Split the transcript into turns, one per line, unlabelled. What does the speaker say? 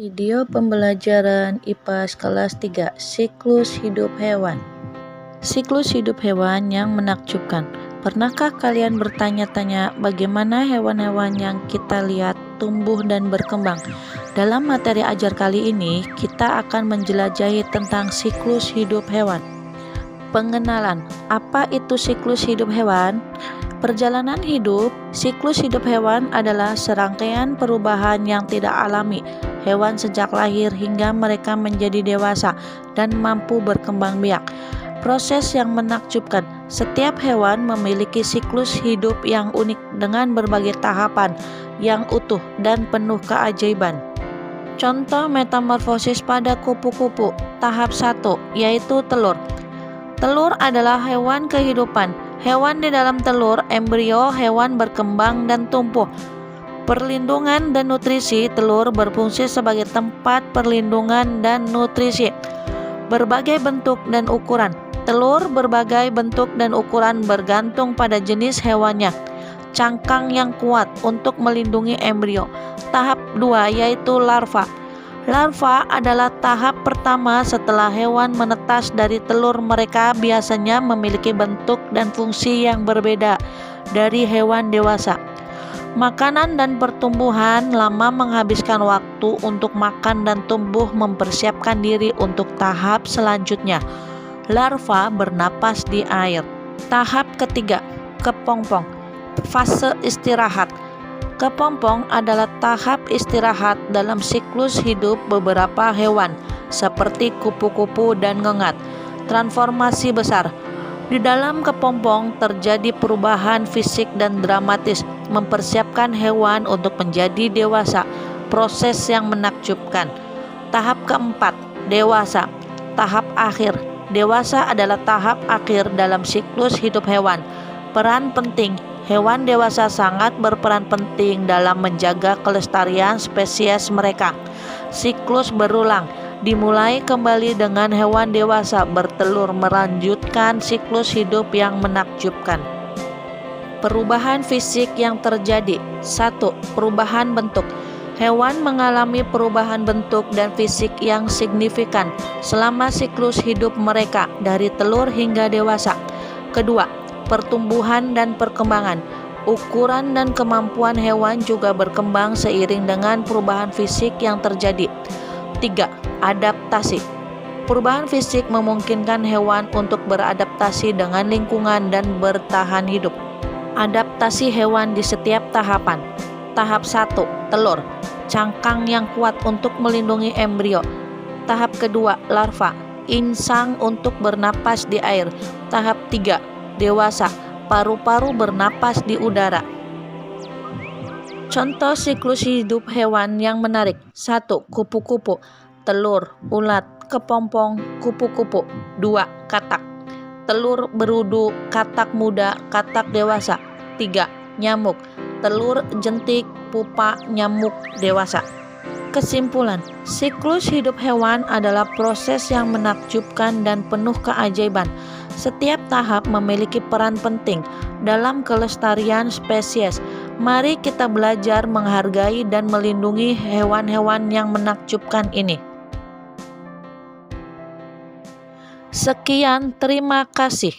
Video pembelajaran IPAS kelas 3, Siklus hidup hewan. Siklus hidup hewan yang menakjubkan. Pernahkah kalian bertanya-tanya bagaimana hewan-hewan yang kita lihat tumbuh dan berkembang? Dalam materi ajar kali ini, kita akan menjelajahi tentang siklus hidup hewan. Pengenalan, apa itu siklus hidup hewan? Perjalanan hidup, siklus hidup hewan adalah serangkaian perubahan yang tidak alami hewan sejak lahir hingga mereka menjadi dewasa dan mampu berkembang biak. Proses yang menakjubkan, setiap hewan memiliki siklus hidup yang unik dengan berbagai tahapan yang utuh dan penuh keajaiban. Contoh metamorfosis pada kupu-kupu, tahap 1, yaitu telur. Telur adalah hewan kehidupan. Hewan di dalam telur, embrio hewan berkembang dan tumbuh. Perlindungan dan nutrisi, telur berfungsi sebagai tempat perlindungan dan nutrisi. Berbagai bentuk dan ukuran, telur berbagai bentuk dan ukuran bergantung pada jenis hewannya. Cangkang yang kuat untuk melindungi embrio. Tahap 2 yaitu larva. Larva adalah tahap pertama setelah hewan menetas dari telur. Mereka biasanya memiliki bentuk dan fungsi yang berbeda dari hewan dewasa. Makanan dan pertumbuhan lama menghabiskan waktu untuk makan dan tumbuh mempersiapkan diri untuk tahap selanjutnya. Larva bernapas di air. Tahap ketiga, kepompong. Fase istirahat. Kepompong adalah tahap istirahat dalam siklus hidup beberapa hewan, seperti kupu-kupu dan ngengat. Transformasi besar. Di dalam kepompong terjadi perubahan fisik dan dramatis, mempersiapkan hewan untuk menjadi dewasa, proses yang menakjubkan. Tahap keempat, dewasa. Tahap akhir. Dewasa adalah tahap akhir dalam siklus hidup hewan. Peran penting. Hewan dewasa sangat berperan penting dalam menjaga kelestarian spesies mereka. Siklus berulang, dimulai kembali dengan hewan dewasa bertelur, melanjutkan siklus hidup yang menakjubkan. Perubahan fisik yang terjadi. 1. Perubahan bentuk. Hewan mengalami perubahan bentuk dan fisik yang signifikan selama siklus hidup mereka dari telur hingga dewasa. Kedua, pertumbuhan dan perkembangan. Ukuran dan kemampuan hewan juga berkembang seiring dengan perubahan fisik yang terjadi. 3. Adaptasi. Perubahan fisik memungkinkan hewan untuk beradaptasi dengan lingkungan dan bertahan hidup. Adaptasi hewan di setiap tahapan. Tahap 1, telur. Cangkang yang kuat untuk melindungi embrio. Tahap kedua, larva. Insang untuk bernapas di air. Tahap 3, dewasa, paru-paru bernapas di udara. Contoh siklus hidup hewan yang menarik. 1. Kupu-kupu, telur, ulat, kepompong, kupu-kupu. 2. Katak, telur berudu, katak muda, katak dewasa. 3. Nyamuk, telur jentik, pupa, nyamuk dewasa. Kesimpulan, siklus hidup hewan adalah proses yang menakjubkan dan penuh keajaiban. Setiap tahap memiliki peran penting dalam kelestarian spesies. Mari kita belajar menghargai dan melindungi hewan-hewan yang menakjubkan ini. Sekian, terima kasih.